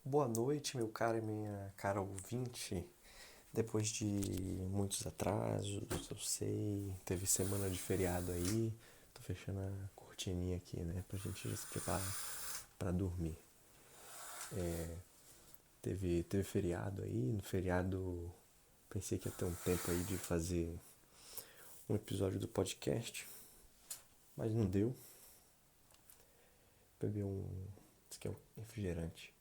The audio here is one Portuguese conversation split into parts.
Boa noite, meu caro e minha cara ouvinte. Depois de muitos atrasos, eu sei, teve semana de feriado aí. Tô fechando a cortininha aqui, né, pra gente já se preparar pra dormir. Teve feriado aí, no feriado pensei que ia ter um tempo aí de fazer um episódio do podcast, mas não deu. Bebi isso aqui é um refrigerante.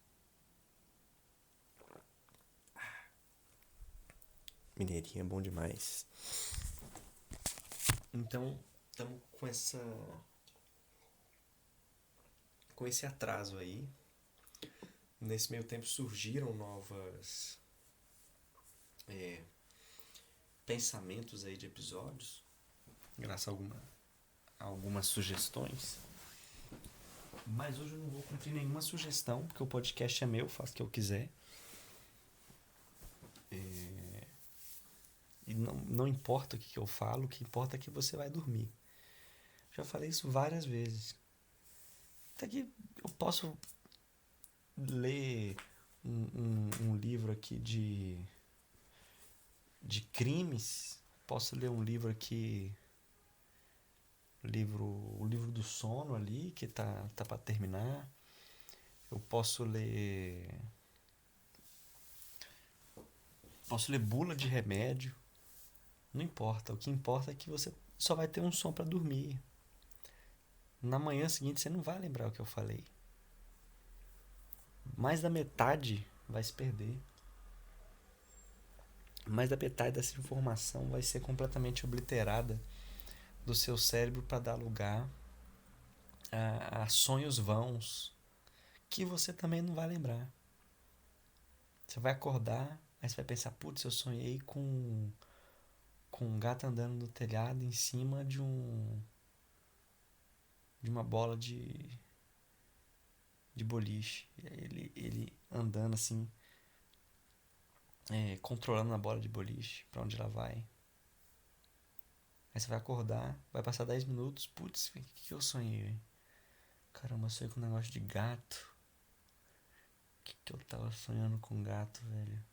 Mineirinho é bom demais. Então, estamos com esse atraso aí. Nesse meio tempo surgiram novas pensamentos aí de episódios, graças a algumas sugestões. Mas hoje eu não vou cumprir nenhuma sugestão, porque o podcast é meu, faço o que eu quiser. E não importa o que eu falo, o que importa é que você vai dormir. Já falei isso várias vezes. Até que eu posso ler um livro aqui de crimes, posso ler um livro aqui, o livro do sono ali, que tá para terminar. Eu posso ler bula de remédio. Não importa, o que importa é que você só vai ter um som para dormir. Na manhã seguinte você não vai lembrar o que eu falei. Mais da metade vai se perder. Mais da metade dessa informação vai ser completamente obliterada do seu cérebro para dar lugar a sonhos vãos que você também não vai lembrar. Você vai acordar, aí você vai pensar, putz, eu sonhei com um gato andando no telhado em cima de uma bola de boliche. Ele andando assim, controlando a bola de boliche, pra onde ela vai. Aí você vai acordar, vai passar 10 minutos, putz, o que eu sonhei? Caramba, eu sonhei com um negócio de gato. O que eu tava sonhando com gato, velho?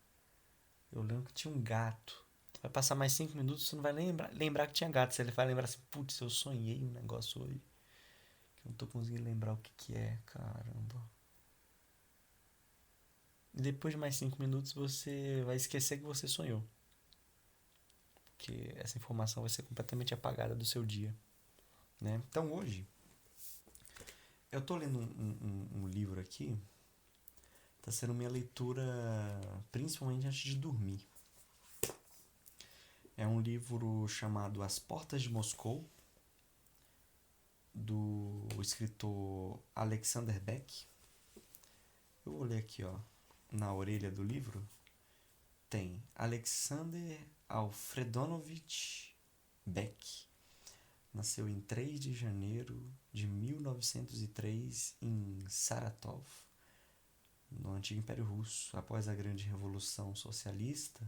Eu lembro que tinha um gato. Vai passar mais 5 minutos, você não vai lembrar que tinha gato. Você vai lembrar assim, putz, eu sonhei um negócio hoje. Que eu não tô conseguindo lembrar o que é, caramba. E depois de mais 5 minutos você vai esquecer que você sonhou. Porque essa informação vai ser completamente apagada do seu dia. Né? Então hoje, eu tô lendo um livro aqui. Tá sendo minha leitura principalmente antes de dormir. É um livro chamado As Portas de Moscou, do escritor Alexander Beck. Eu vou ler aqui, ó, na orelha do livro. Tem Alexander Alfredonovich Beck. Nasceu em 3 de janeiro de 1903 em Saratov, no antigo Império Russo. Após a Grande Revolução Socialista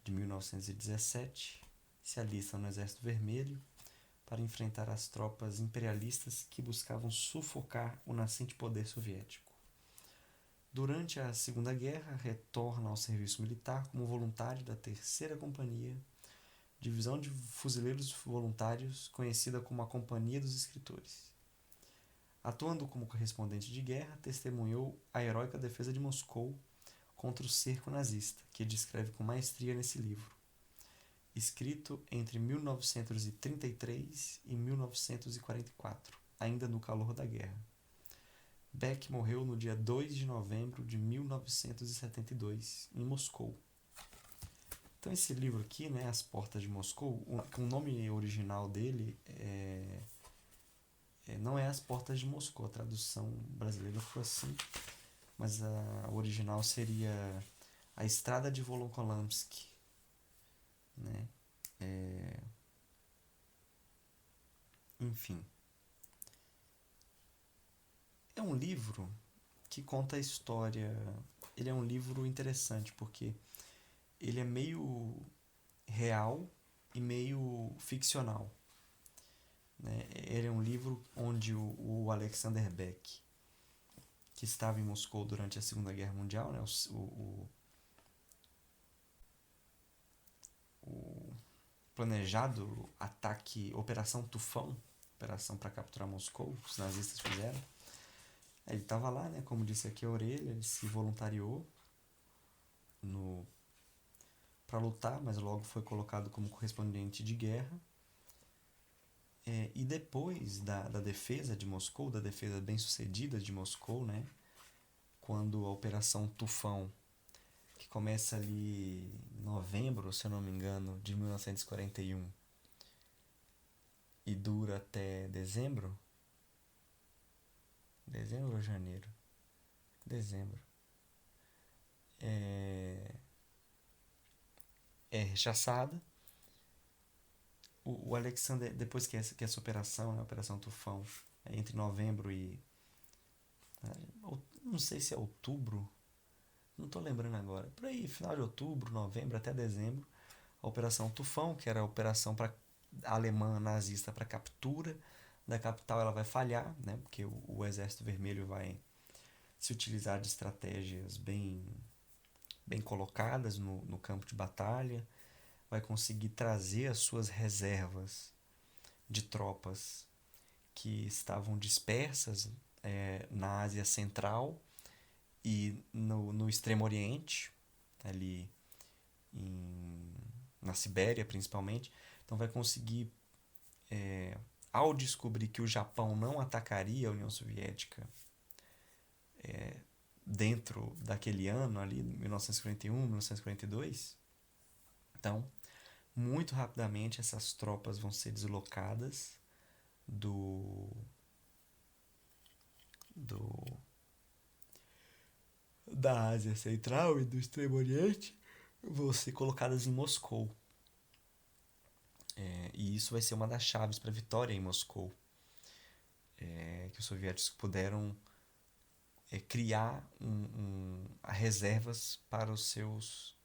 de 1917, se alista no Exército Vermelho para enfrentar as tropas imperialistas que buscavam sufocar o nascente poder soviético. Durante a Segunda Guerra, retorna ao serviço militar como voluntário da Terceira Companhia, divisão de fuzileiros voluntários conhecida como a Companhia dos Escritores. Atuando como correspondente de guerra, testemunhou a heróica defesa de Moscou contra o cerco nazista, que descreve com maestria nesse livro, escrito entre 1933 e 1944, ainda no calor da guerra. Beck morreu no dia 2 de novembro de 1972, em Moscou. Então esse livro aqui, né, As Portas de Moscou, o nome original dele não é As Portas de Moscou, a tradução brasileira foi assim, mas a original seria A Estrada de Volokolansky, né? Enfim, é um livro que conta a história. Ele é um livro interessante porque ele é meio real e meio ficcional. Né? Ele é um livro onde o Alexander Beck que estava em Moscou durante a Segunda Guerra Mundial, né? O planejado ataque Operação Tufão, operação para capturar Moscou, os nazistas fizeram. Ele estava lá, né? Como disse aqui a orelha, ele se voluntariou no para lutar, mas logo foi colocado como correspondente de guerra. E depois da defesa de Moscou, da defesa bem sucedida de Moscou, né? Quando a Operação Tufão, que começa ali em novembro, se eu não me engano, de 1941 e dura até dezembro. Dezembro ou janeiro? Dezembro. É rechaçada. O Alexander, depois que essa operação, né, a Operação Tufão, entre novembro e. Não sei se é outubro, não estou lembrando agora. Por aí, final de outubro, novembro até dezembro, a Operação Tufão, que era a operação alemã nazista para captura da capital, ela vai falhar, né, porque o Exército Vermelho vai se utilizar de estratégias bem colocadas no campo de batalha, vai conseguir trazer as suas reservas de tropas que estavam dispersas na Ásia Central e no Extremo Oriente, ali na Sibéria principalmente. Então vai conseguir, ao descobrir que o Japão não atacaria a União Soviética dentro daquele ano ali, 1941, 1942, então muito rapidamente essas tropas vão ser deslocadas do do da Ásia Central e do Extremo Oriente, vão ser colocadas em Moscou. E isso vai ser uma das chaves para a vitória em Moscou. Que os soviéticos puderam criar reservas para suas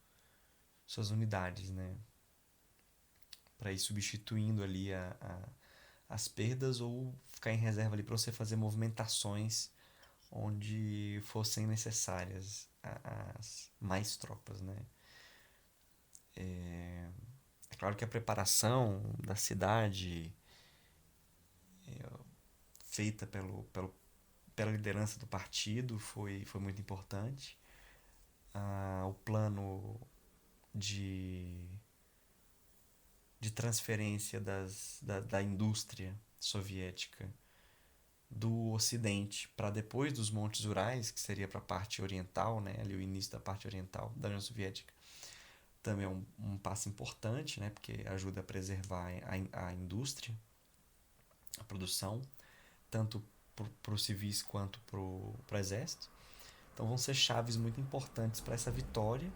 unidades, né? Para ir substituindo ali as perdas ou ficar em reserva ali para você fazer movimentações onde fossem necessárias as mais tropas, né? É claro que a preparação da cidade feita pela liderança do partido foi muito importante. O plano de, de transferência da indústria soviética do Ocidente para depois dos Montes Urais, que seria para a parte oriental, né, ali o início da parte oriental da União Soviética, também é um passo importante, né, porque ajuda a preservar a indústria, a produção, tanto para os civis quanto para o exército. Então vão ser chaves muito importantes para essa vitória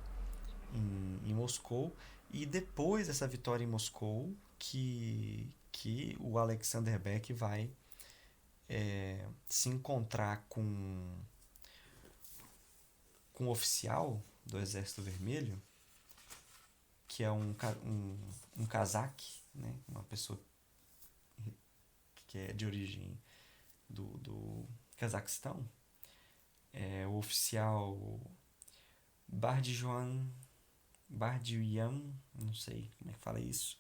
em Moscou. E depois dessa vitória em Moscou, que o Alexander Beck vai se encontrar com um oficial do Exército Vermelho, que é um cazaque, né? Uma pessoa que é de origem do Cazaquistão. O oficial Bardijuan, não sei como é que fala isso,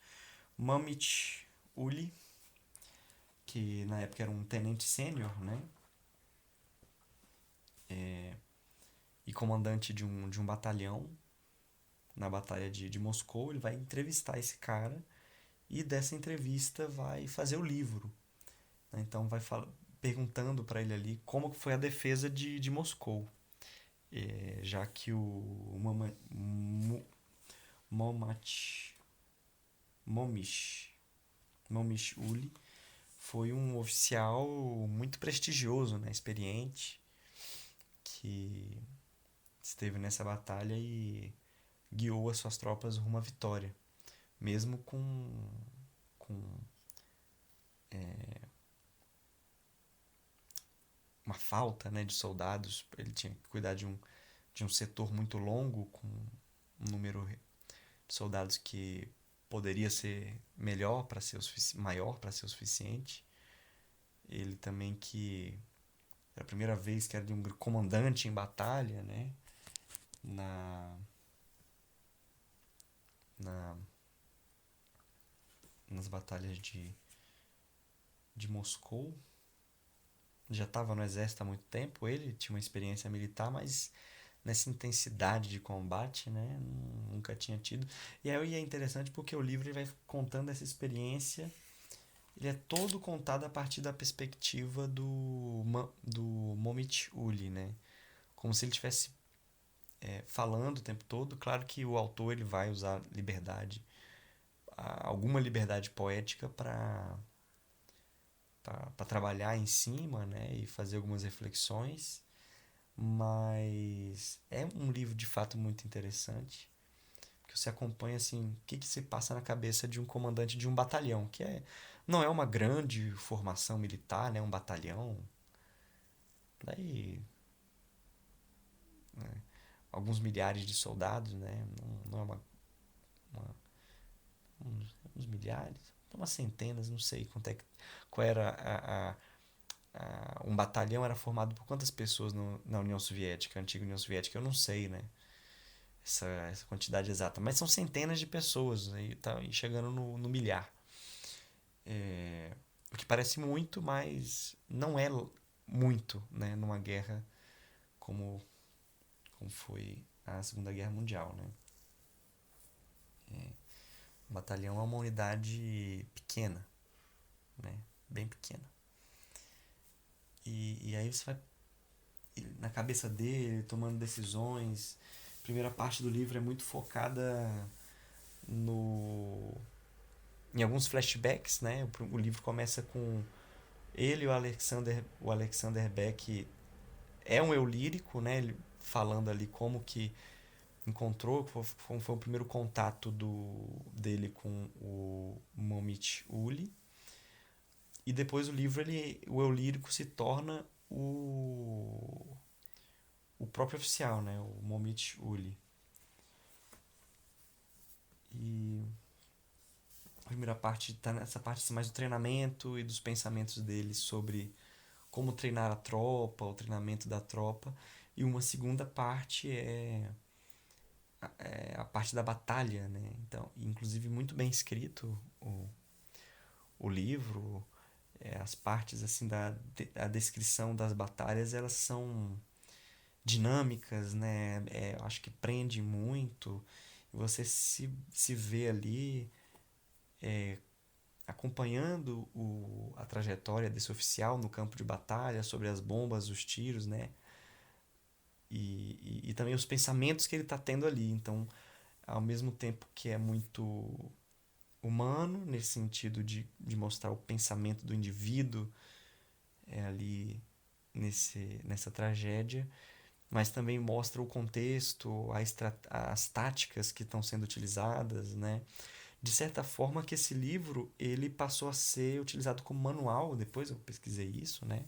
Mamit Uli, que na época era um tenente sênior, né? E comandante de um batalhão na Batalha de Moscou. Ele vai entrevistar esse cara e dessa entrevista vai fazer o livro. Então vai perguntando para ele ali como foi a defesa de Moscou. Já que o Momish Uli foi um oficial muito prestigioso, né, experiente, que esteve nessa batalha e guiou as suas tropas rumo à vitória, mesmo com uma falta, né, de soldados. Ele tinha que cuidar de um setor muito longo, com um número de soldados que poderia ser melhor para ser maior para ser o suficiente. Ele também que Era a primeira vez que era de um comandante em batalha, né? Na, na, nas batalhas de Moscou. Já estava no exército há muito tempo, ele tinha uma experiência militar, mas nessa intensidade de combate, né? Nunca tinha tido. E aí é interessante porque o livro ele vai contando essa experiência. Ele é todo contado a partir da perspectiva do Momit Uli, né? Como se ele estivesse falando o tempo todo. Claro que o autor ele vai usar liberdade, alguma liberdade poética para trabalhar em cima, né? E fazer algumas reflexões. Mas é um livro de fato muito interessante, que você acompanha assim, o que se passa na cabeça de um comandante de um batalhão, não é uma grande formação militar, né, um batalhão. Daí, né, alguns milhares de soldados, né, não é uma uns milhares, umas centenas, não sei quanto é que, qual era um batalhão era formado por quantas pessoas na União Soviética, a antiga União Soviética, eu não sei, né? Essa quantidade exata, mas são centenas de pessoas, né, e tá chegando no milhar. O que parece muito, mas não é muito, né, numa guerra como, como foi a Segunda Guerra Mundial, né? Um batalhão é uma unidade pequena, né? Bem pequena. E aí você vai na cabeça dele, tomando decisões. A primeira parte do livro é muito focada no em alguns flashbacks, né? O livro começa com ele e o Alexander Beck é um eu lírico, né? Ele falando ali como que encontrou, foi o primeiro contato dele com o Momit Uli. E depois o livro, o eu lírico se torna o próprio oficial, né? O Momit Uli. E a primeira parte está nessa parte assim, mais do treinamento e dos pensamentos dele sobre como treinar a tropa, o treinamento da tropa. E uma segunda parte é a parte da batalha, né? Então, inclusive muito bem escrito o livro, as partes assim da descrição das batalhas, elas são dinâmicas, né? Acho que prende muito. Você se vê ali acompanhando a trajetória desse oficial no campo de batalha, sobre as bombas, os tiros, né? E também os pensamentos que ele está tendo ali. Então, ao mesmo tempo que é muito humano, nesse sentido de mostrar o pensamento do indivíduo ali nessa tragédia, mas também mostra o contexto, as táticas que estão sendo utilizadas, né? De certa forma que esse livro ele passou a ser utilizado como manual, depois eu pesquisei isso, né?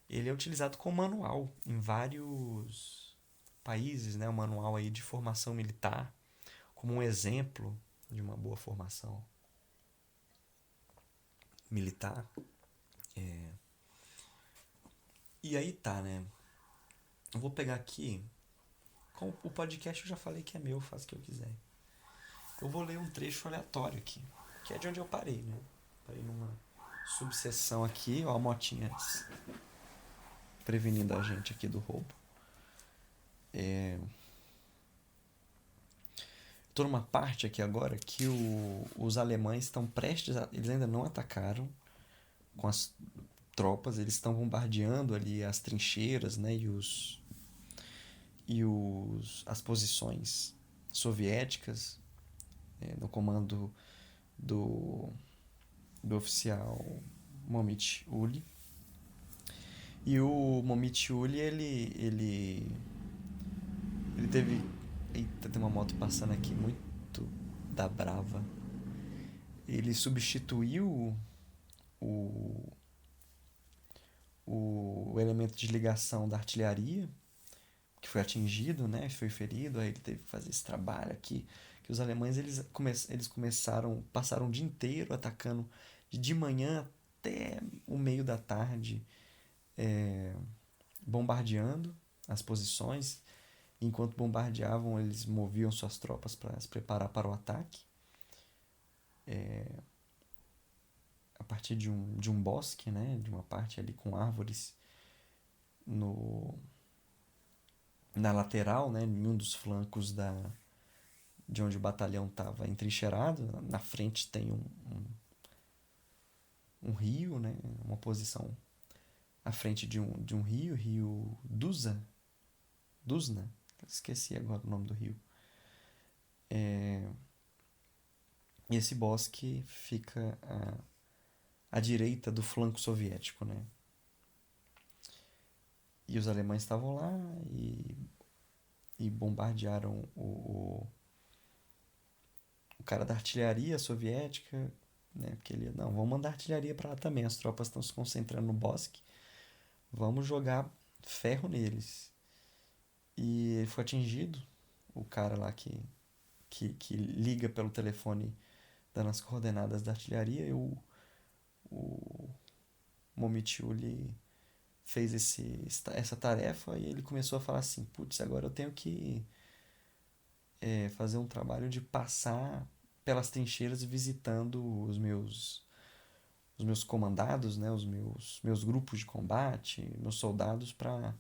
Ele é utilizado como manual em vários países, né? Um manual aí de formação militar, como um exemplo de uma boa formação militar. E aí tá, né? Eu vou pegar aqui, com o podcast eu já falei que é meu, eu faço o que eu quiser. Eu vou ler um trecho aleatório aqui, que é de onde eu parei, né? Parei numa subseção aqui, ó, a motinha prevenindo a gente aqui do roubo. Tô numa parte aqui agora que os alemães estão prestes a. Eles ainda não atacaram com as tropas, eles estão bombardeando ali as trincheiras, né? As posições soviéticas, no comando do, do oficial Momit Uli. E o Momit Uli, ele teve. Eita, tem uma moto passando aqui muito da brava. Ele substituiu o, o elemento de ligação da artilharia, que foi atingido, né? Foi ferido, aí ele teve que fazer esse trabalho aqui. Que os alemães eles passaram o dia inteiro atacando de manhã até o meio da tarde, bombardeando as posições. Enquanto bombardeavam, eles moviam suas tropas para se preparar para o ataque. A partir de um bosque, né, de uma parte ali com árvores no, na lateral, né, em um dos flancos de onde o batalhão estava entrincheirado. Na frente tem um rio, né, uma posição à frente de um rio Dusna, esqueci agora o nome do rio. E esse bosque fica à direita do flanco soviético, né? E os alemães estavam lá e bombardearam o cara da artilharia soviética, né? Porque ele, não, vamos mandar artilharia para lá também, as tropas estão se concentrando no bosque, vamos jogar ferro neles. E ele foi atingido, o cara lá que liga pelo telefone dando as coordenadas da artilharia, e o Momitiuli fez essa tarefa e ele começou a falar assim, putz, agora eu tenho que fazer um trabalho de passar pelas trincheiras visitando os meus comandados, né, os meus grupos de combate, meus soldados, para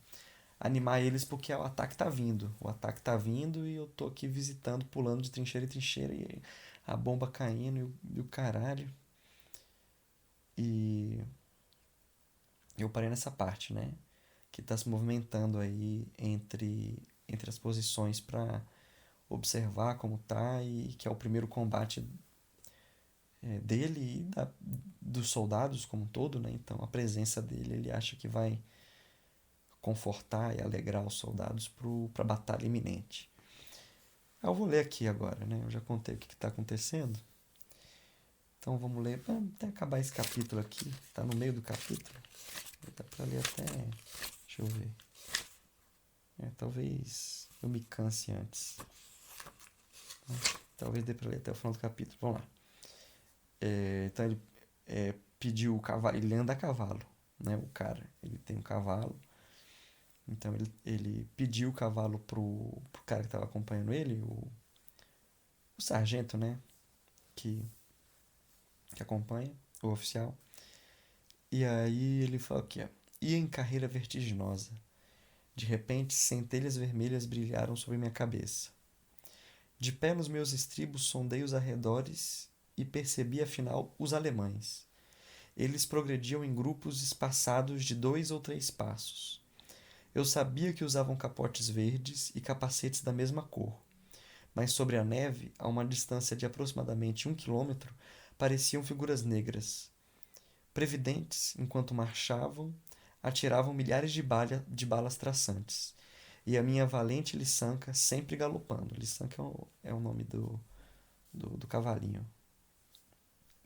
animar eles, porque o ataque tá vindo. O ataque tá vindo e eu tô aqui visitando, pulando de trincheira em trincheira e a bomba caindo e o caralho. E eu parei nessa parte, né? Que tá se movimentando aí entre as posições para observar como tá, e que é o primeiro combate dele e dos soldados como um todo, né? Então a presença dele, ele acha que vai confortar e alegrar os soldados para a batalha iminente. Eu vou ler aqui agora, né? Eu já contei o que está acontecendo. Então vamos ler, até acabar esse capítulo aqui. Está no meio do capítulo. Dá para ler até... Deixa eu ver. Talvez eu me canse antes. Talvez dê para ler até o final do capítulo. Vamos lá. Então ele pediu o cavalo. Ele anda a cavalo, né? O cara. Ele tem um cavalo. Então ele pediu o cavalo pro cara que estava acompanhando ele, o sargento, né? Que acompanha, o oficial. E aí ele falou aqui, ó. Ia em carreira vertiginosa. De repente, centelhas vermelhas brilharam sobre minha cabeça. De pé nos meus estribos, sondei os arredores e percebi, afinal, os alemães. Eles progrediam em grupos espaçados de 2 ou 3 passos. Eu sabia que usavam capotes verdes e capacetes da mesma cor, mas sobre a neve, a uma distância de aproximadamente 1 quilômetro, pareciam figuras negras. Previdentes, enquanto marchavam, atiravam milhares de balas traçantes. E a minha valente Lissanca sempre galopando. Lissanca é o nome do cavalinho.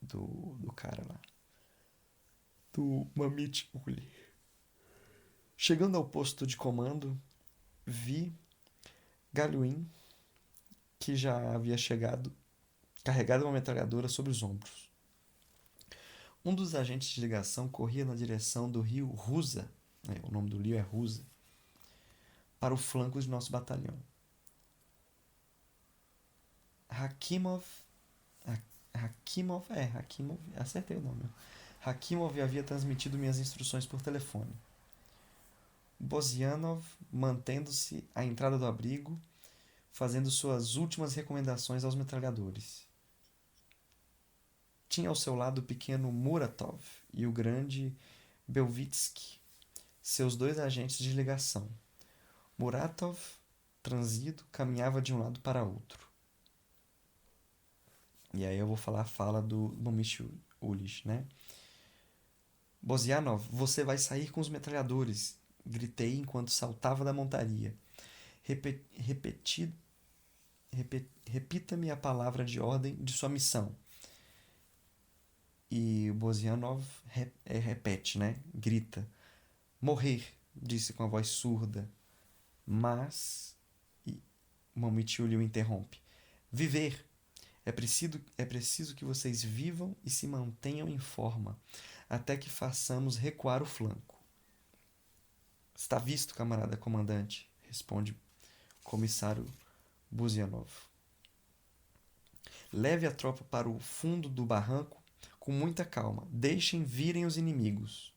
Do cara lá. Do Mamit Uli. Chegando ao posto de comando, vi Galuin, que já havia chegado, carregado uma metralhadora sobre os ombros. Um dos agentes de ligação corria na direção do rio Rusa, o nome do rio é Rusa, para o flanco de nosso batalhão. Hakimov, acertei o nome. Hakimov havia transmitido minhas instruções por telefone. Bosianov, mantendo-se à entrada do abrigo, fazendo suas últimas recomendações aos metralhadores. Tinha ao seu lado o pequeno Muratov e o grande Belvitsky, seus 2 agentes de ligação. Muratov, transido, caminhava de um lado para outro. E aí eu vou falar a fala do Momich Ulish, né? Bosianov, você vai sair com os metralhadores, gritei enquanto saltava da montaria. Repita-me a palavra de ordem de sua missão. E o Bosianov repete, né? Grita. Morrer, disse com a voz surda. Mas... Momitiuli o interrompe. Viver. É preciso que vocês vivam e se mantenham em forma, até que façamos recuar o flanco. Está visto, camarada comandante, responde o comissário Buzianov. Leve a tropa para o fundo do barranco com muita calma. Deixem virem os inimigos.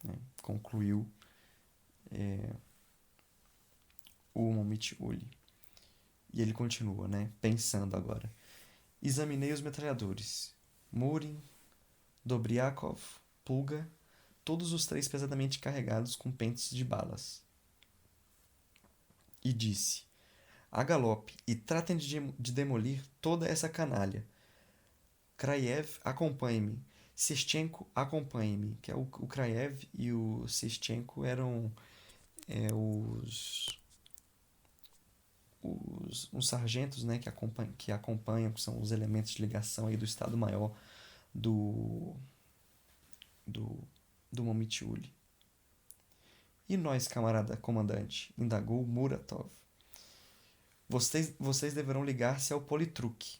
Né? Concluiu o Momitiuli. E ele continua, né? Pensando agora. Examinei os metralhadores. Murin, Dobriakov, Pulga, todos os 3 pesadamente carregados com pentes de balas. E disse: a galope e tratem de demolir toda essa canalha. Kraiev, acompanhe-me. Sistchenko, acompanhe-me. Que é o Kraiev e o Sistchenko eram os sargentos, né, que acompanham, que são os elementos de ligação aí do Estado-Maior do Momitiuli. E nós, camarada comandante? Indagou Muratov. Vocês deverão ligar-se ao Politruk.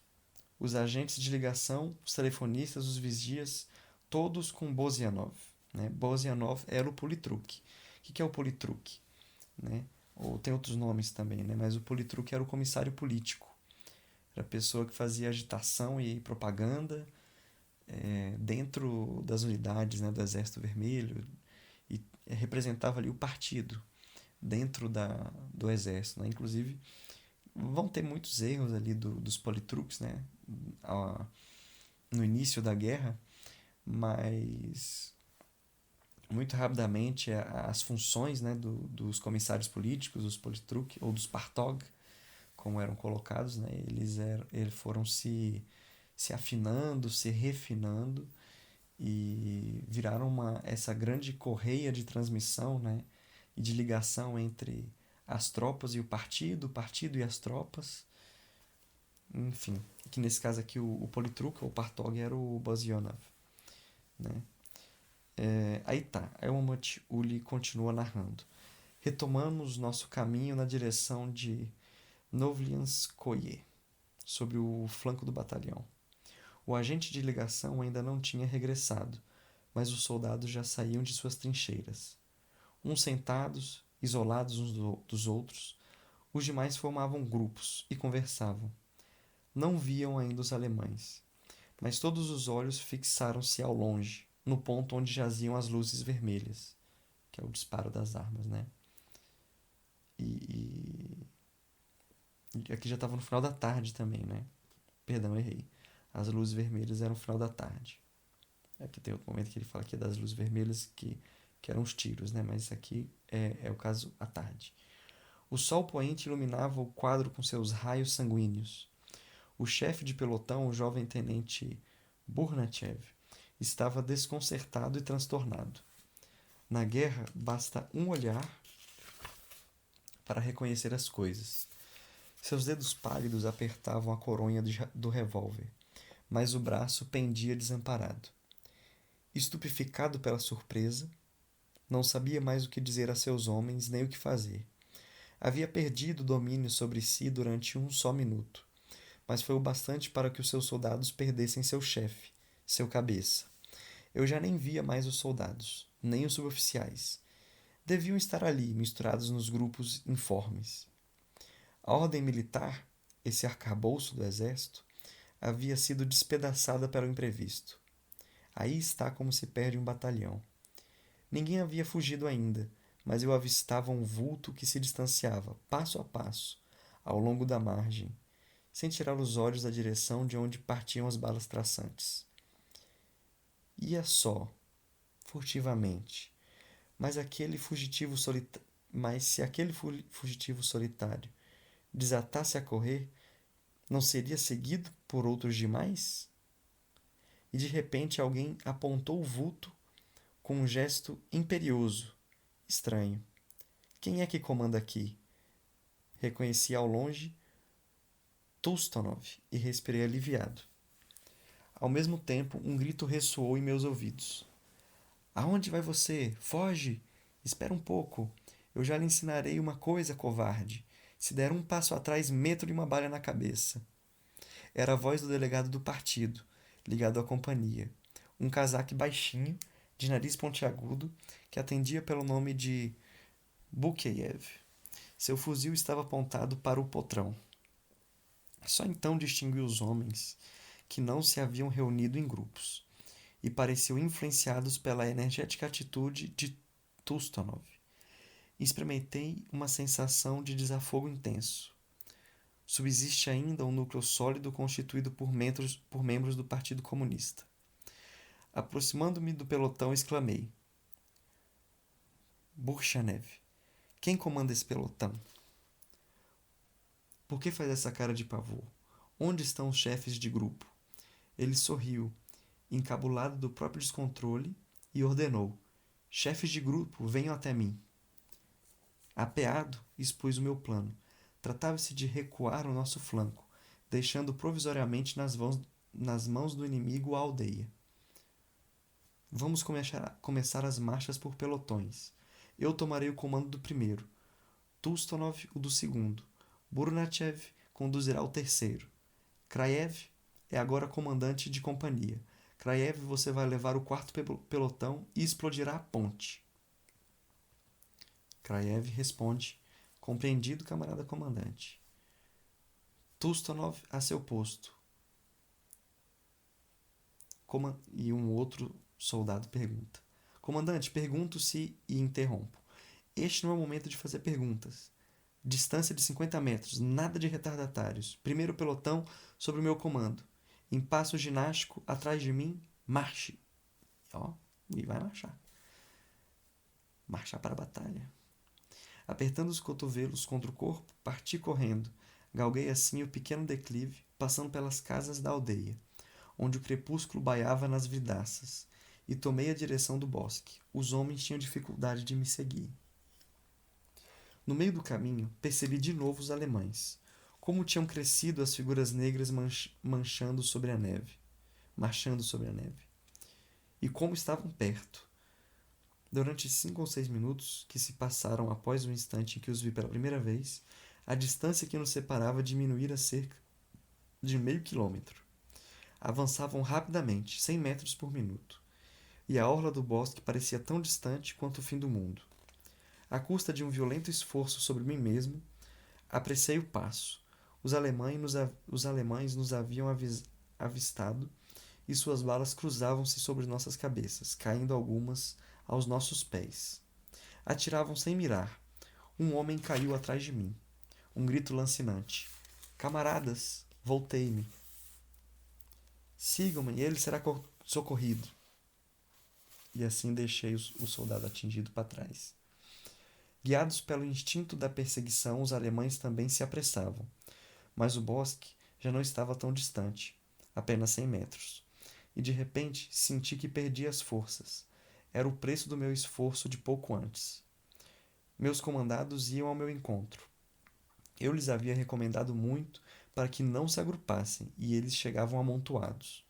Os agentes de ligação, os telefonistas, os vigias, todos com Bozianov. Né? Bozianov era o Politruk. O que é o Politruk? Né? Ou tem outros nomes também, né? Mas o Politruk era o comissário político. Era a pessoa que fazia agitação e propaganda dentro das unidades, né, do Exército Vermelho e representava ali o partido dentro do Exército. Né? Inclusive, vão ter muitos erros ali dos politruks, né? No início da guerra, mas muito rapidamente as funções, né, dos comissários políticos, dos politruk, ou dos partog, como eram colocados, né, eles foram se afinando, se refinando e viraram essa grande correia de transmissão, né, e de ligação entre as tropas e o partido e as tropas. Enfim, que nesse caso aqui o politruk, ou partog, era o Bazionov, né? Aí tá, aí o Momitiuli continua narrando. Retomamos nosso caminho na direção de Novlianskoye, sobre o flanco do batalhão. O agente de ligação ainda não tinha regressado, mas os soldados já saíam de suas trincheiras. Uns sentados, isolados uns dos outros, os demais formavam grupos e conversavam. Não viam ainda os alemães, mas todos os olhos fixaram-se ao longe, no ponto onde jaziam as luzes vermelhas, que é o disparo das armas, né? E aqui já estava no final da tarde também, né? Perdão, errei. As luzes vermelhas eram no final da tarde. Aqui tem outro momento que ele fala que é das luzes vermelhas que eram os tiros, né? Mas aqui é o caso à tarde. O sol poente iluminava o quadro com seus raios sanguíneos. O chefe de pelotão, o jovem tenente Burnachev, estava desconcertado e transtornado. Na guerra, basta um olhar para reconhecer as coisas. Seus dedos pálidos apertavam a coronha do revólver, mas o braço pendia desamparado. Estupeficado pela surpresa, não sabia mais o que dizer a seus homens nem o que fazer. Havia perdido o domínio sobre si durante um só minuto, mas foi o bastante para que os seus soldados perdessem seu chefe, seu cabeça. Eu já nem via mais os soldados, nem os suboficiais. Deviam estar ali, misturados nos grupos informes. A ordem militar, esse arcabouço do exército, havia sido despedaçada pelo imprevisto. Aí está como se perde um batalhão. Ninguém havia fugido ainda, mas eu avistava um vulto que se distanciava, passo a passo, ao longo da margem, sem tirar os olhos da direção de onde partiam as balas traçantes. Ia só, furtivamente, mas se aquele fugitivo solitário desatasse a correr, não seria seguido por outros demais? E de repente alguém apontou o vulto com um gesto imperioso, estranho. Quem é que comanda aqui? Reconheci ao longe Tolstonov e respirei aliviado. Ao mesmo tempo, um grito ressoou em meus ouvidos. Aonde vai você? Foge! Espera um pouco. Eu já lhe ensinarei uma coisa, covarde. Se der um passo atrás, meto-lhe uma bala na cabeça. Era a voz do delegado do partido, ligado à companhia. Um casaque baixinho, de nariz pontiagudo, que atendia pelo nome de Bukeyev. Seu fuzil estava apontado para o potrão. Só então distingui os homens que não se haviam reunido em grupos e pareciam influenciados pela energética atitude de Tustonov. Experimentei uma sensação de desafogo intenso. Subsiste ainda um núcleo sólido constituído por membros do Partido Comunista. Aproximando-me do pelotão, exclamei: Burchanev, quem comanda esse pelotão? Por que faz essa cara de pavor? Onde estão os chefes de grupo? Ele sorriu, encabulado do próprio descontrole, e ordenou: chefes de grupo, venham até mim. Apeado, expus o meu plano. Tratava-se de recuar o nosso flanco, deixando provisoriamente nas mãos do inimigo a aldeia. Vamos começar as marchas por pelotões. Eu tomarei o comando do primeiro, Tustonov o do segundo, Burnachev conduzirá o terceiro. Kraev é agora comandante de companhia. Kraev, você vai levar o quarto pelotão e explodirá a ponte. Kraev responde: compreendido, camarada comandante. Tustonov a seu posto. E um outro soldado pergunta: comandante, pergunto-se e interrompo. Este não é o momento de fazer perguntas. Distância de 50 metros, nada de retardatários. Primeiro pelotão sob o meu comando. Em passo ginástico, atrás de mim, marche. E vai marchar. Marchar para a batalha. Apertando os cotovelos contra o corpo, parti correndo. Galguei assim o pequeno declive, passando pelas casas da aldeia, onde o crepúsculo baiava nas vidraças, e tomei a direção do bosque. Os homens tinham dificuldade de me seguir. No meio do caminho, percebi de novo os alemães. Como tinham crescido as figuras negras marchando sobre a neve. E como estavam perto. Durante 5 ou 6 minutos, que se passaram após o instante em que os vi pela primeira vez, a distância que nos separava diminuíra cerca de meio quilômetro. Avançavam rapidamente, 100 metros por minuto, e a orla do bosque parecia tão distante quanto o fim do mundo. À custa de um violento esforço sobre mim mesmo, apressei o passo. Os alemães nos haviam avistado e suas balas cruzavam-se sobre nossas cabeças, caindo algumas aos nossos pés. Atiravam sem mirar. Um homem caiu atrás de mim. Um grito lancinante: camaradas, voltei-me. Sigam-me e ele será socorrido. E assim deixei o soldado atingido para trás. Guiados pelo instinto da perseguição, os alemães também se apressavam. Mas o bosque já não estava tão distante, apenas 100 metros. E de repente senti que perdi as forças. Era o preço do meu esforço de pouco antes. Meus comandados iam ao meu encontro. Eu lhes havia recomendado muito para que não se agrupassem, e eles chegavam amontoados.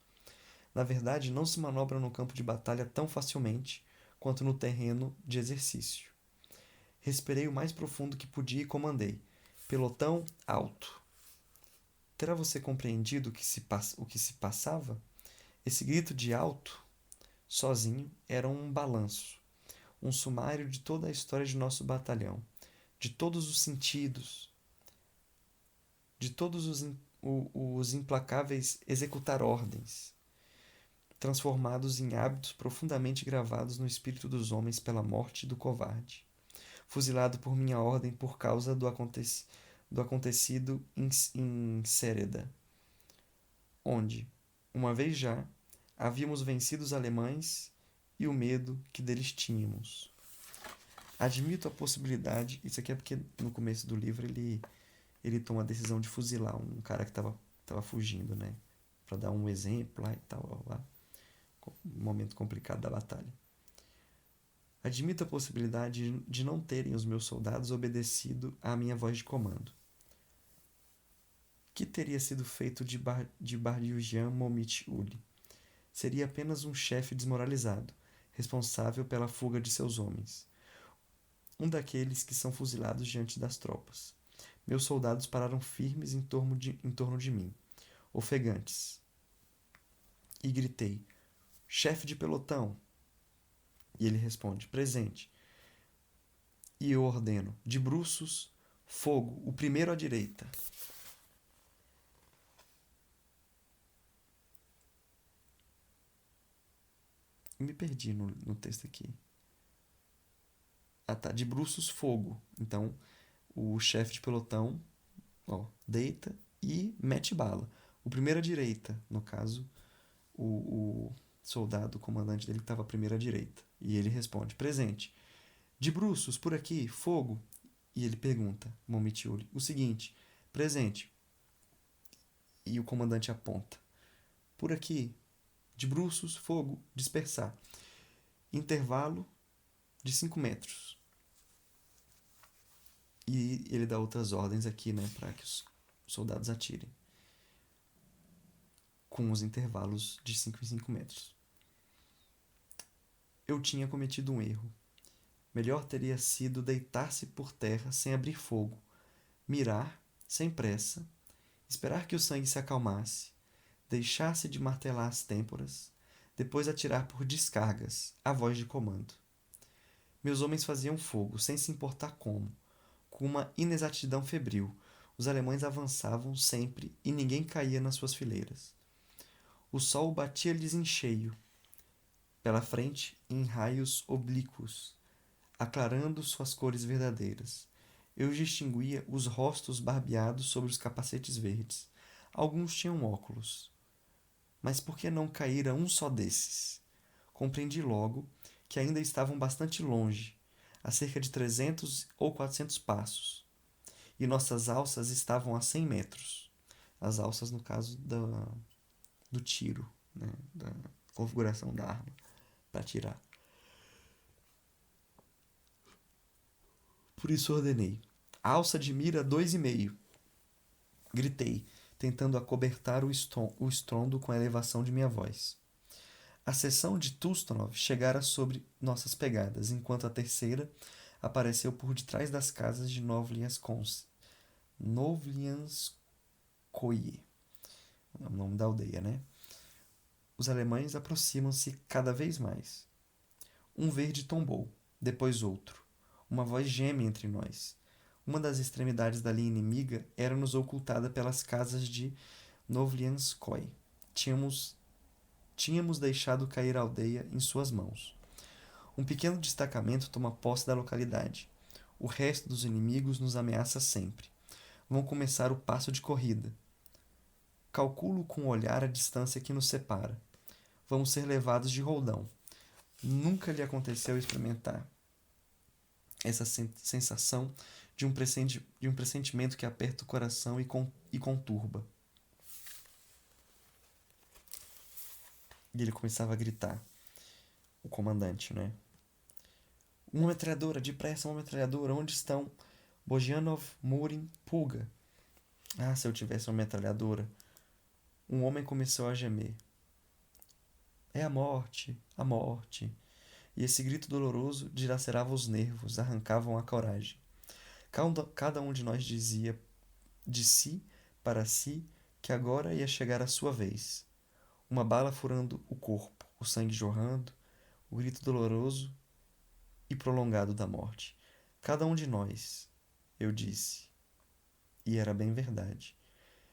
Na verdade, não se manobra no campo de batalha tão facilmente quanto no terreno de exercício. Respirei o mais profundo que podia e comandei: pelotão alto. Terá você compreendido o que se passava? Esse grito de alto, sozinho, era um balanço, um sumário de toda a história de nosso batalhão, de todos os sentidos, de todos os implacáveis executar ordens, transformados em hábitos profundamente gravados no espírito dos homens pela morte do covarde, fuzilado por minha ordem por causa do acontecido em Séreda, onde, uma vez já, havíamos vencido os alemães e o medo que deles tínhamos. Admito a possibilidade, isso aqui é porque no começo do livro ele toma a decisão de fuzilar um cara que estava fugindo, né? Para dar um exemplo lá e tal, lá. Um momento complicado da batalha. Admito a possibilidade de não terem os meus soldados obedecido à minha voz de comando. Que teria sido feito de Bardiujan Momit-Uli? Seria apenas um chefe desmoralizado, responsável pela fuga de seus homens. Um daqueles que são fuzilados diante das tropas. Meus soldados pararam firmes em torno de mim, ofegantes. E gritei: chefe de pelotão! E ele responde: presente. e eu ordeno: de bruços, fogo, o primeiro à direita. Me perdi no texto aqui. Ah, tá. De bruços, fogo. Então, o chefe de pelotão, ó, deita e mete bala. O primeiro à direita, no caso, o soldado, o comandante dele, que estava à primeira à direita. E ele responde: presente. De bruços, por aqui, fogo. E ele pergunta, Momitiuri, o seguinte: presente. E o comandante aponta: por aqui, de bruços, fogo, dispersar. Intervalo de 5 metros. E ele dá outras ordens aqui, né, para que os soldados atirem. Com os intervalos de 5 em 5 metros. Eu tinha cometido um erro. Melhor teria sido deitar-se por terra sem abrir fogo, mirar, sem pressa, esperar que o sangue se acalmasse, deixar-se de martelar as têmporas, depois atirar por descargas, a voz de comando. Meus homens faziam fogo, sem se importar como, com uma inexatidão febril. Os alemães avançavam sempre e ninguém caía nas suas fileiras. O sol batia-lhes em cheio, pela frente, em raios oblíquos, aclarando suas cores verdadeiras. Eu distinguia os rostos barbeados sobre os capacetes verdes. Alguns tinham óculos. Mas por que não caíra um só desses? Compreendi logo que ainda estavam bastante longe, a cerca de 300 ou 400 passos, e nossas alças estavam a 100 metros. As alças, no caso do tiro, né? Da configuração da arma para atirar. Por isso ordenei: alça de mira 2,5. Gritei, tentando acobertar o estrondo com a elevação de minha voz. A seção de Tustonov chegara sobre nossas pegadas, enquanto a terceira apareceu por detrás das casas de Novlianskoye. É o nome da aldeia, né? Os alemães aproximam-se cada vez mais. Um verde tombou, depois outro. Uma voz geme entre nós. Uma das extremidades da linha inimiga era-nos ocultada pelas casas de Novlianskoye. Tínhamos deixado cair a aldeia em suas mãos. Um pequeno destacamento toma posse da localidade. O resto dos inimigos nos ameaça sempre. Vão começar o passo de corrida. Calculo com o olhar a distância que nos separa. Vamos ser levados de roldão. Nunca lhe aconteceu experimentar essa sensação de um pressentimento que aperta o coração e conturba. E ele começava a gritar. O comandante, né? Uma metralhadora, depressa, uma metralhadora. Onde estão? Bojanov, Murin, Pulga. Ah, se eu tivesse uma metralhadora. Um homem começou a gemer. É a morte, a morte. E esse grito doloroso dilacerava os nervos, arrancavam a coragem. Cada um de nós dizia de si para si que agora ia chegar a sua vez. Uma bala furando o corpo, o sangue jorrando, o grito doloroso e prolongado da morte. Cada um de nós, eu disse. E era bem verdade.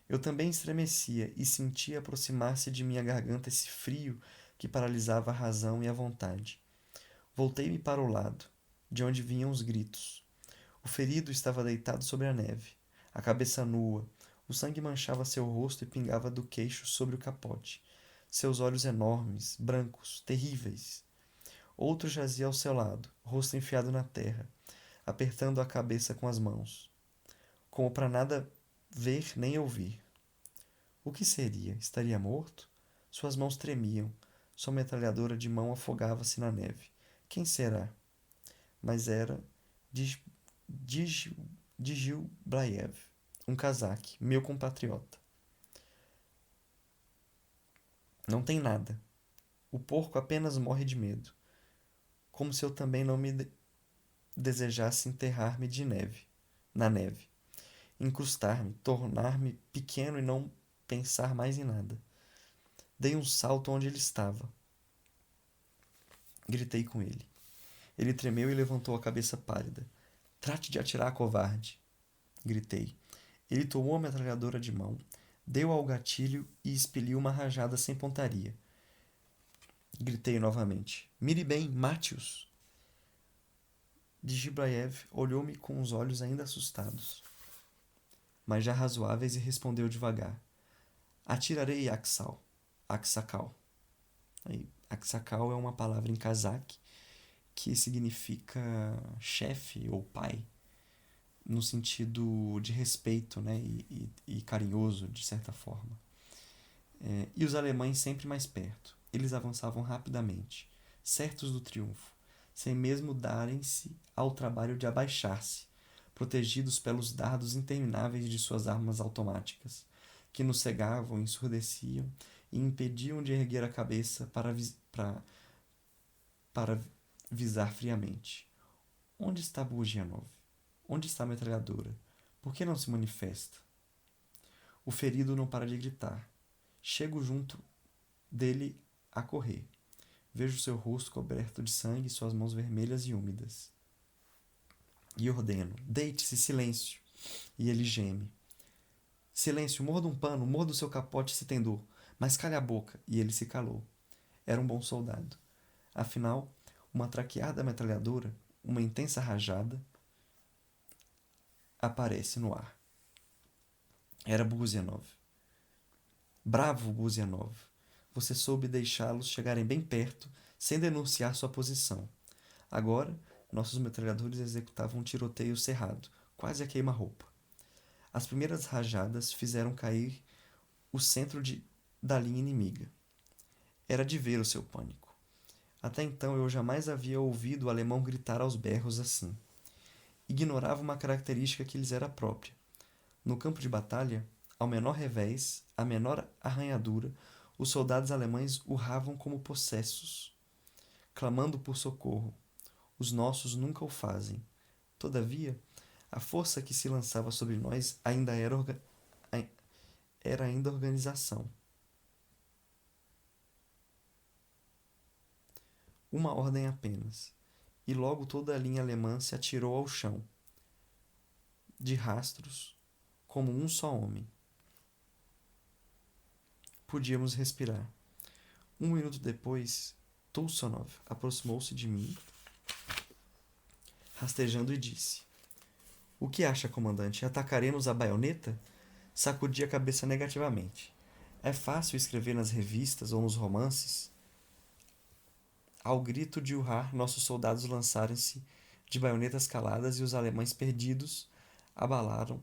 Eu também estremecia e sentia aproximar-se de minha garganta esse frio que paralisava a razão e a vontade. Voltei-me para o lado, de onde vinham os gritos. O ferido estava deitado sobre a neve, a cabeça nua. O sangue manchava seu rosto e pingava do queixo sobre o capote. Seus olhos enormes, brancos, terríveis. Outro jazia ao seu lado, rosto enfiado na terra, apertando a cabeça com as mãos, como para nada ver nem ouvir. O que seria? Estaria morto? Suas mãos tremiam. Sua metralhadora de mão afogava-se na neve. Quem será? Mas era Djilblaev, um cazaque, meu compatriota. Não tem nada. O porco apenas morre de medo. Como se eu também não me desejasse enterrar-me na neve. Incrustar-me, tornar-me pequeno e não pensar mais em nada. Dei um salto onde ele estava. Gritei com ele. Ele tremeu e levantou a cabeça pálida. Trate de atirar, covarde! Gritei. Ele tomou a metralhadora de mão, deu ao gatilho e expeliu uma rajada sem pontaria. Gritei novamente. Mire bem, mate-os! Digibraev olhou-me com os olhos ainda assustados, mas já razoáveis, e respondeu devagar. Atirarei, Aksakal. Aksakal é uma palavra em cazaque que significa chefe ou pai, no sentido de respeito, né, e carinhoso, de certa forma. E os alemães sempre mais perto. Eles avançavam rapidamente, certos do triunfo, sem mesmo darem-se ao trabalho de abaixar-se, protegidos pelos dardos intermináveis de suas armas automáticas, que nos cegavam, ensurdeciam e impediam de erguer a cabeça para visar friamente. Onde está Bugianov? Onde está a metralhadora? Por que não se manifesta? O ferido não para de gritar. Chego junto dele a correr. Vejo seu rosto coberto de sangue e suas mãos vermelhas e úmidas. E ordeno: deite-se, silêncio. E ele geme. Silêncio, morda um pano, morda o seu capote se tem dor, mas cale a boca. E ele se calou. Era um bom soldado. Afinal, uma traqueada metralhadora, uma intensa rajada, aparece no ar. Era Buzianov. Bravo, Buzianov. Você soube deixá-los chegarem bem perto, sem denunciar sua posição. Agora, nossos metralhadores executavam um tiroteio cerrado, quase a queima-roupa. As primeiras rajadas fizeram cair o centro da linha inimiga. Era de ver o seu pânico. Até então eu jamais havia ouvido o alemão gritar aos berros assim. Ignorava uma característica que lhes era própria. No campo de batalha, ao menor revés, à menor arranhadura, os soldados alemães urravam como possessos, clamando por socorro. Os nossos nunca o fazem. Todavia, a força que se lançava sobre nós era ainda organização. Uma ordem apenas, e logo toda a linha alemã se atirou ao chão, de rastros, como um só homem. Podíamos respirar. 1 minuto depois, Tulsonov aproximou-se de mim, rastejando, e disse: O que acha, comandante? Atacaremos a baioneta? Sacudi a cabeça negativamente. É fácil escrever nas revistas ou nos romances. Ao grito de urrar, nossos soldados lançaram-se de baionetas caladas e os alemães perdidos, abalados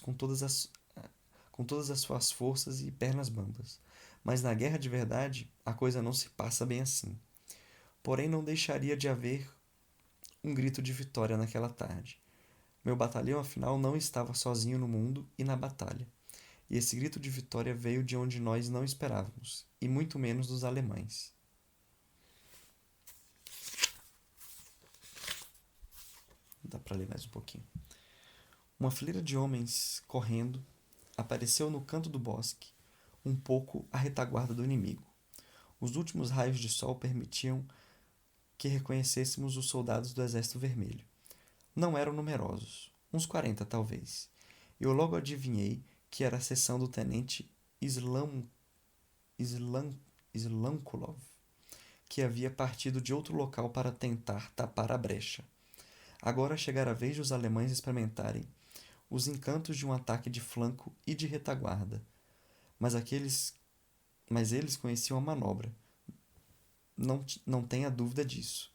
com todas as suas forças e pernas bambas. Mas na guerra de verdade, a coisa não se passa bem assim. Porém, não deixaria de haver um grito de vitória naquela tarde. Meu batalhão, afinal, não estava sozinho no mundo e na batalha. E esse grito de vitória veio de onde nós não esperávamos, e muito menos dos alemães. Dá para ler mais um pouquinho. Uma fileira de homens correndo apareceu no canto do bosque, um pouco à retaguarda do inimigo. Os últimos raios de sol permitiam que reconhecêssemos os soldados do Exército Vermelho. Não eram numerosos, uns 40 talvez. Eu logo adivinhei que era a seção do tenente Slankulov, que havia partido de outro local para tentar tapar a brecha. Agora chegara a vez de os alemães experimentarem os encantos de um ataque de flanco e de retaguarda. Mas eles conheciam a manobra. Não tenha dúvida disso.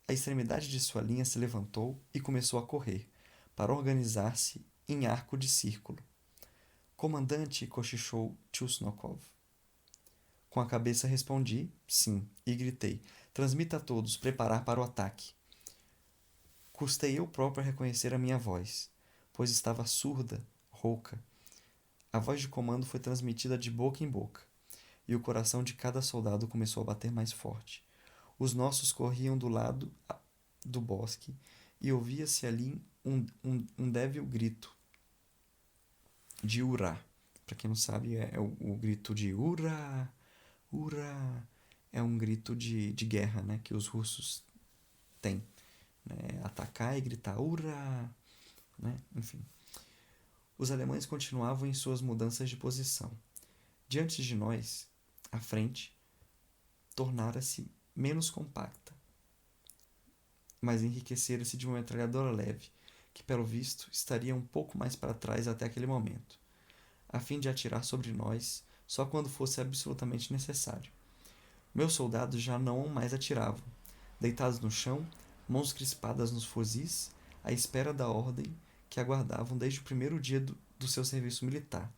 A extremidade de sua linha se levantou e começou a correr, para organizar-se em arco de círculo. Comandante, cochichou Tchusnokov. Com a cabeça respondi, sim, e gritei, transmita a todos, preparar para o ataque. Custei eu próprio a reconhecer a minha voz, pois estava surda, rouca. A voz de comando foi transmitida de boca em boca, e o coração de cada soldado começou a bater mais forte. Os nossos corriam do lado do bosque e ouvia-se ali um débil grito de hurrá. Para quem não sabe, é o grito de hurrá, hurrá. É um grito de guerra, né, que os russos têm. né? Atacar e gritar "Ura!", né? Enfim. Os alemães continuavam em suas mudanças de posição. Diante de nós, a frente tornara-se menos compacta, mas enriquecera-se de uma metralhadora leve, que, pelo visto, estaria um pouco mais para trás até aquele momento, a fim de atirar sobre nós só quando fosse absolutamente necessário. Meus soldados já não mais atiravam, deitados no chão, mãos crispadas nos fuzis, à espera da ordem que aguardavam desde o primeiro dia do seu serviço militar,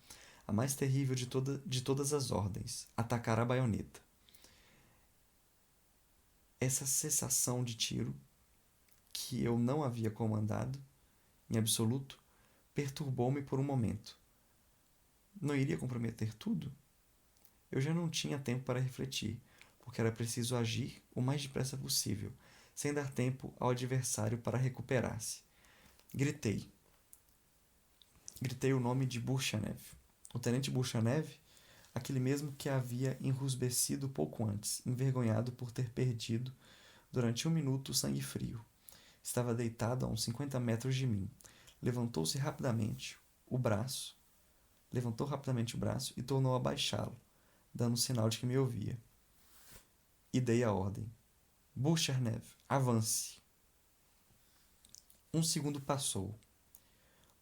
a mais terrível de todas as ordens: atacar a baioneta. Essa cessação de tiro, que eu não havia comandado, em absoluto, perturbou-me por um momento. Não iria comprometer tudo? Eu já não tinha tempo para refletir, porque era preciso agir o mais depressa possível, sem dar tempo ao adversário para recuperar-se. Gritei. Gritei o nome de Burchanev. O tenente Burchanev, aquele mesmo que havia enrusbecido pouco antes, envergonhado por ter perdido, durante um minuto, o sangue frio. Estava deitado a uns 50 metros de mim. Levantou rapidamente o braço e tornou a baixá-lo, dando sinal de que me ouvia. E dei a ordem. Burchanev, avance. Um segundo passou.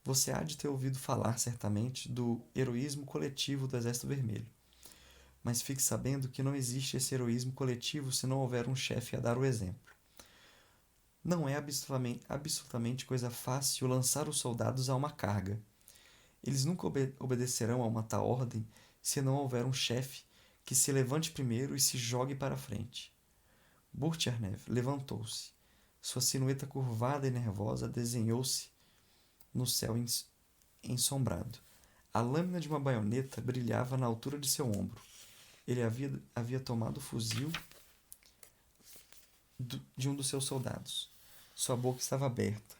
Você há de ter ouvido falar, certamente, do heroísmo coletivo do Exército Vermelho. Mas fique sabendo que não existe esse heroísmo coletivo se não houver um chefe a dar o exemplo. Não é absolutamente coisa fácil lançar os soldados a uma carga. Eles nunca obedecerão a uma tal ordem se não houver um chefe que se levante primeiro e se jogue para a frente. Burchanev levantou-se. Sua silhueta curvada e nervosa desenhou-se no céu ensombrado. A lâmina de uma baioneta brilhava na altura de seu ombro. Ele havia tomado o fuzil de um dos seus soldados. Sua boca estava aberta.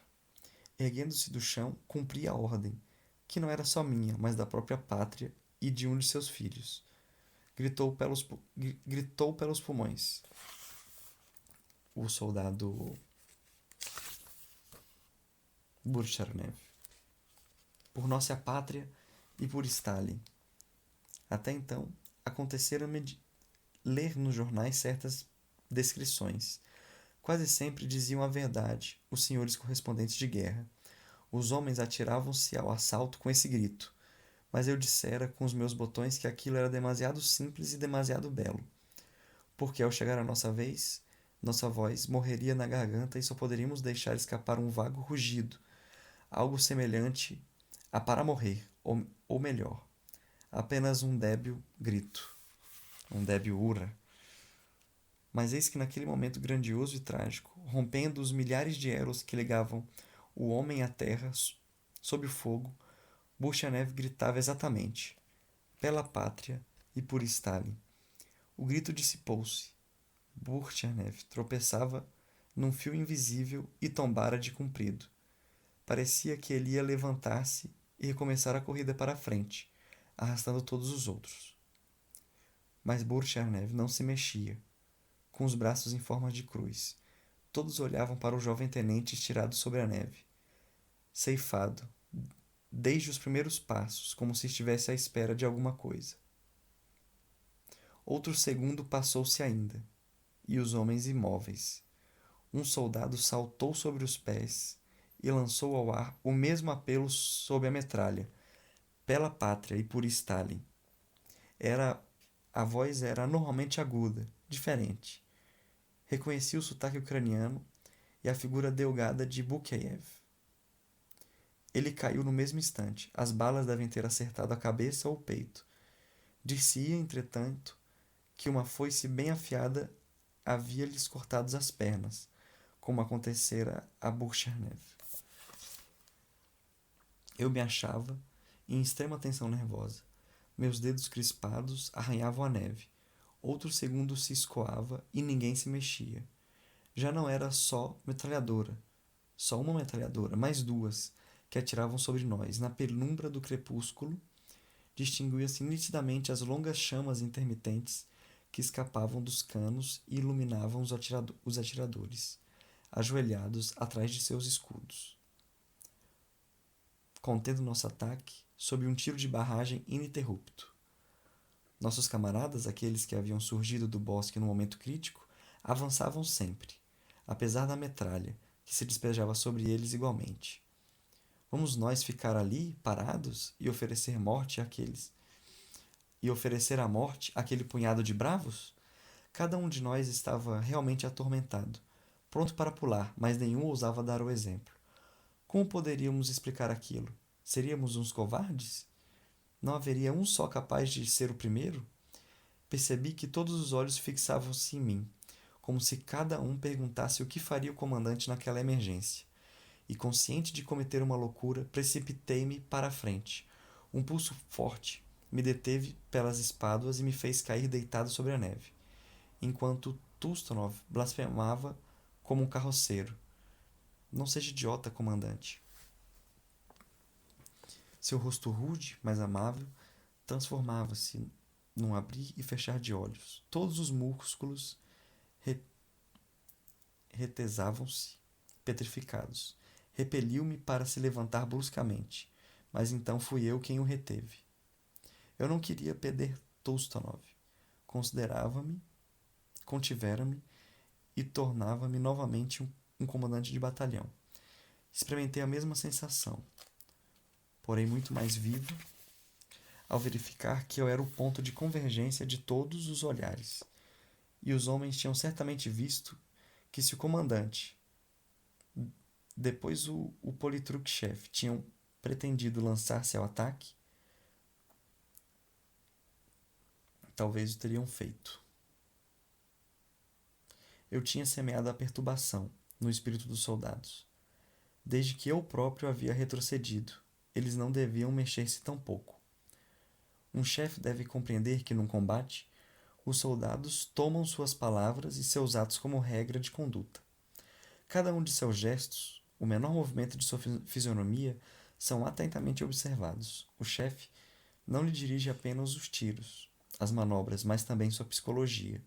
Erguendo-se do chão, cumpria a ordem, que não era só minha, mas da própria pátria e de um de seus filhos. Gritou pelos pulmões. O soldado Burchanev. Por nossa pátria e por Stalin. Até então, acontecera-me ler nos jornais certas descrições. Quase sempre diziam a verdade os senhores correspondentes de guerra. Os homens atiravam-se ao assalto com esse grito, mas eu dissera com os meus botões que aquilo era demasiado simples e demasiado belo, porque ao chegar a nossa vez, nossa voz morreria na garganta e só poderíamos deixar escapar um vago rugido, algo semelhante a para morrer, ou melhor, apenas um débil grito, um débil ura. Mas eis que naquele momento grandioso e trágico, rompendo os milhares de elos que ligavam o homem à terra sob o fogo, Burchanev gritava exatamente: pela pátria e por Stalin. O grito dissipou-se. Burchanev tropeçava num fio invisível e tombara de comprido. Parecia que ele ia levantar-se e recomeçar a corrida para a frente, arrastando todos os outros. Mas Burchanev não se mexia, com os braços em forma de cruz. Todos olhavam para o jovem tenente estirado sobre a neve, ceifado, desde os primeiros passos, como se estivesse à espera de alguma coisa. Outro segundo passou-se ainda, e os homens imóveis. Um soldado saltou sobre os pés e lançou ao ar o mesmo apelo sob a metralha: pela pátria e por Stalin. A voz era anormalmente aguda, diferente. Reconheci o sotaque ucraniano e a figura delgada de Bukeyev. Ele caiu no mesmo instante. As balas devem ter acertado a cabeça ou o peito. Dir-se-ia, entretanto, que uma foice bem afiada havia-lhes cortado as pernas, como acontecera a Burchanev. Eu me achava em extrema tensão nervosa. Meus dedos crispados arranhavam a neve. Outro segundo se escoava e ninguém se mexia. Já não era só uma metralhadora, mas duas, que atiravam sobre nós. Na penumbra do crepúsculo, distinguia-se nitidamente as longas chamas intermitentes que escapavam dos canos e iluminavam os atiradores. ajoelhados atrás de seus escudos, contendo nosso ataque sob um tiro de barragem ininterrupto. Nossos camaradas, aqueles que haviam surgido do bosque no momento crítico, avançavam sempre, apesar da metralha, que se despejava sobre eles igualmente. Vamos nós ficar ali, parados, e oferecer à morte aquele punhado de bravos? Cada um de nós estava realmente atormentado, pronto para pular, mas nenhum ousava dar o exemplo. Como poderíamos explicar aquilo? Seríamos uns covardes? Não haveria um só capaz de ser o primeiro? Percebi que todos os olhos fixavam-se em mim, como se cada um perguntasse o que faria o comandante naquela emergência. E consciente de cometer uma loucura, precipitei-me para a frente. Um pulso forte me deteve pelas espáduas e me fez cair deitado sobre a neve, enquanto Tulstonov blasfemava como um carroceiro. Não seja idiota, comandante. Seu rosto rude, mas amável, transformava-se num abrir e fechar de olhos. Todos os músculos retesavam-se, petrificados. Repeliu-me para se levantar bruscamente, mas então fui eu quem o reteve. Eu não queria perder Tulstonov. Contivera-me e tornava-me novamente um comandante de batalhão. Experimentei a mesma sensação, porém muito mais viva, ao verificar que eu era o ponto de convergência de todos os olhares. E os homens tinham certamente visto que se o comandante, depois o Politruk-chefe, tinham pretendido lançar-se ao ataque, talvez o teriam feito. Eu tinha semeado a perturbação no espírito dos soldados. Desde que eu próprio havia retrocedido, eles não deviam mexer-se tão pouco. Um chefe deve compreender que, num combate, os soldados tomam suas palavras e seus atos como regra de conduta. Cada um de seus gestos, o menor movimento de sua fisionomia, são atentamente observados. O chefe não lhe dirige apenas os tiros, as manobras, mas também sua psicologia.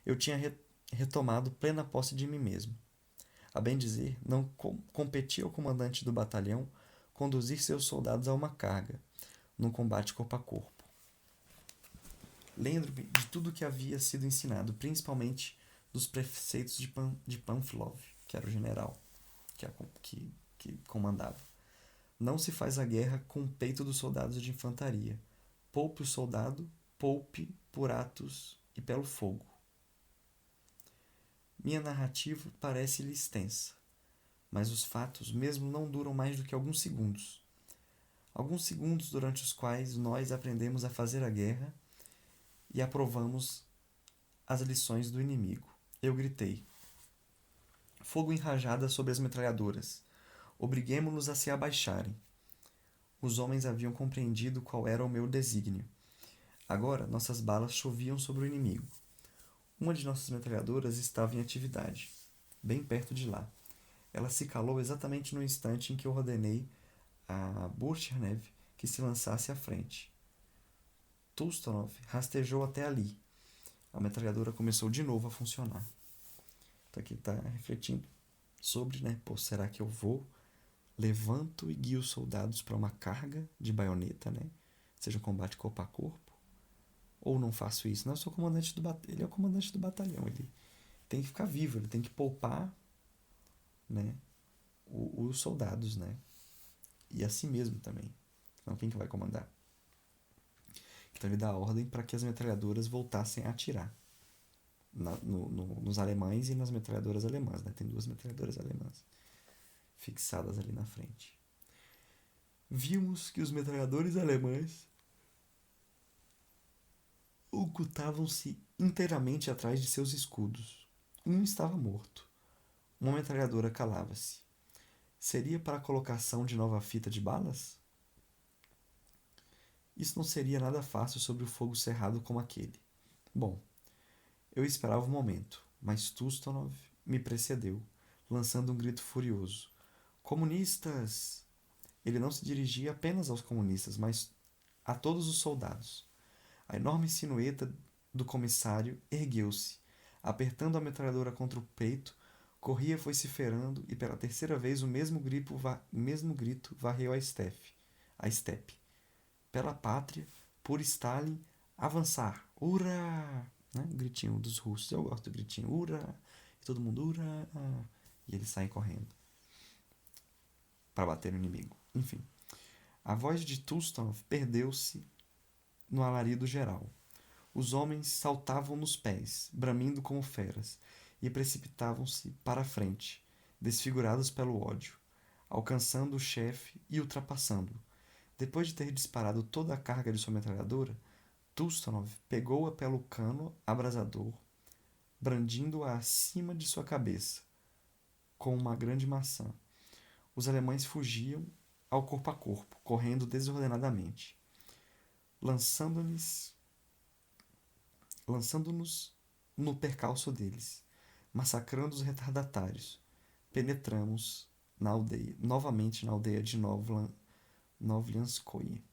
Eu tinha retomado plena posse de mim mesmo. A bem dizer, não competia ao comandante do batalhão conduzir seus soldados a uma carga, num combate corpo a corpo. Lembro-me de tudo que havia sido ensinado, principalmente dos preceitos de Panfilov, que era o general que comandava. Não se faz a guerra com o peito dos soldados de infantaria. Poupe o soldado, poupe por atos e pelo fogo. Minha narrativa parece-lhe extensa, mas os fatos mesmo não duram mais do que alguns segundos. Alguns segundos durante os quais nós aprendemos a fazer a guerra e aprovamos as lições do inimigo. Eu gritei. Fogo em rajada sobre as metralhadoras. Obriguemo-los a se abaixarem. Os homens haviam compreendido qual era o meu desígnio. Agora nossas balas choviam sobre o inimigo. Uma de nossas metralhadoras estava em atividade, bem perto de lá. Ela se calou exatamente no instante em que eu ordenei a Burchernev que se lançasse à frente. Tulstonov rastejou até ali. A metralhadora começou de novo a funcionar. Então aqui está refletindo sobre, será que eu vou, levanto e guio os soldados para uma carga de baioneta, seja um combate corpo a corpo, ou não faço isso? Não, eu sou o comandante do batalhão. Ele é o comandante do batalhão, ele tem que ficar vivo, ele tem que poupar, os soldados, e a si mesmo também. Então quem que vai comandar? Então ele dá a ordem para que as metralhadoras voltassem a atirar nos alemães e nas metralhadoras alemãs. Tem 2 metralhadoras alemãs fixadas ali na frente. Vimos que os metralhadores alemães ocultavam-se inteiramente atrás de seus escudos. Um estava morto. Uma metralhadora calava-se. Seria para a colocação de nova fita de balas? Isso não seria nada fácil sob o fogo cerrado como aquele. Bom, eu esperava o momento, mas Tulstonov me precedeu, lançando um grito furioso. Comunistas! Ele não se dirigia apenas aos comunistas, mas a todos os soldados. A enorme silhueta do comissário ergueu-se, apertando a metralhadora contra o peito Corria vociferando e pela terceira vez o mesmo grito varreu a estepe. Pela pátria, por Stalin, avançar! Ura! Né? O gritinho dos russos. Eu gosto do gritinho. Ura! E todo mundo, ura! E eles saem correndo para bater no inimigo. Enfim, a voz de Tustov perdeu-se no alarido geral. Os homens saltavam nos pés, bramindo como feras, e precipitavam-se para a frente, desfigurados pelo ódio, alcançando o chefe e ultrapassando-o. Depois de ter disparado toda a carga de sua metralhadora, Tustov pegou-a pelo cano abrasador, brandindo-a acima de sua cabeça, com uma grande maçã. Os alemães fugiam ao corpo a corpo, correndo desordenadamente, lançando-nos no percalço deles, massacrando os retardatários. Penetramos novamente na aldeia de Novlianskoye,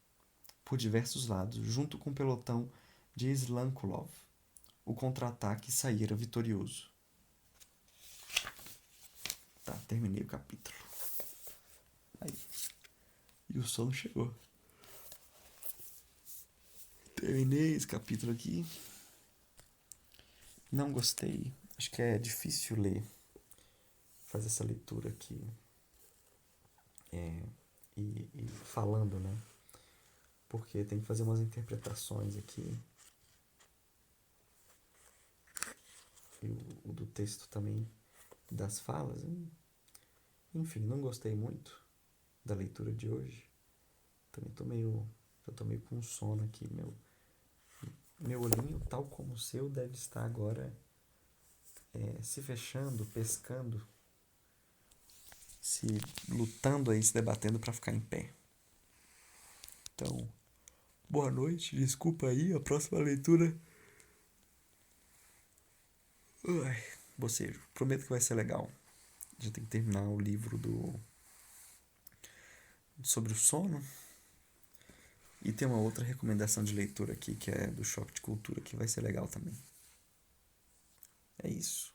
por diversos lados, junto com o pelotão de Slankulov. O contra-ataque saíra vitorioso. Tá, terminei o capítulo. Aí. E o sono chegou. Terminei esse capítulo aqui. Não gostei. Acho que é difícil ler. Fazer essa leitura aqui. E falando, né? Porque tem que fazer umas interpretações aqui. E o do texto também, das falas. Enfim, não gostei muito da leitura de hoje. Também tô meio com sono aqui. Meu olhinho, tal como o seu, deve estar agora se fechando, pescando, se lutando aí, se debatendo para ficar em pé. Então, boa noite, desculpa aí, a próxima leitura. Bocejo, prometo que vai ser legal. A gente tem que terminar o livro sobre o sono. E tem uma outra recomendação de leitura aqui, que é do Choque de Cultura, que vai ser legal também. É isso.